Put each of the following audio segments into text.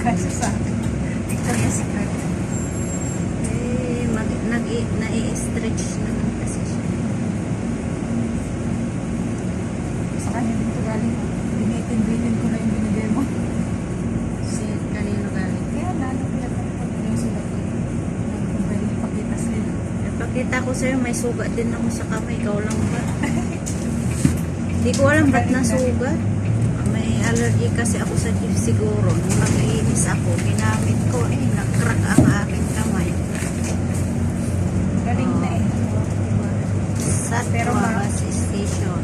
Kasi sa Victoria's Secret. Eh, nai-stretch naman kasi siya. Sa kanya dito galing. Binitin ko na yung binigay mo. Si kanino galing? Kaya lalo pinatapos yung sulat ko. Kung pwede ipakita sila. Napakita ko sa'yo, may sugat din ako sa kamay. Ikaw lang ba? Hindi ko alam ba't nasugat. May allergy kasi ako sa jeep siguro. Nung nag-iinis ako, ginamit ko nag-crack ang aking kamay. Galing na eh. Sa Pero bus station.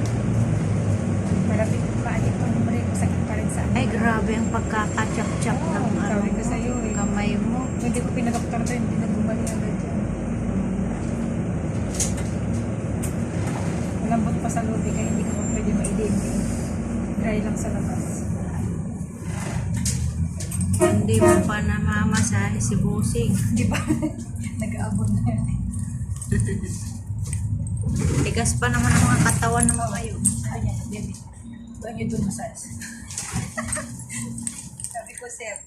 Malapit maalit pang bumalik. Sakit pa rin sa Ay, grabe ang pagkakachap-chap ng sabi ko sa'yo eh. kamay mo. Hindi ko pinag-doktor to, hindi na bumalik agad yun. Malambot pa sa loob eh, kaya hindi ko pa pwede ma-idin. Dry lang sa labas. Hindi mo pa namamasahe si Busing. Di ba? Nag-aabot na yan eh. Tigas pa naman ang mga katawan ng mga yun. Ayan, baby. Huwag niyo doon massage. Sabi ko, sir.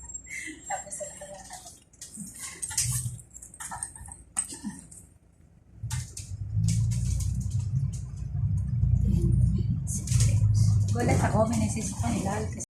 Tapos sa gulat ako, may nagsisip pa nila.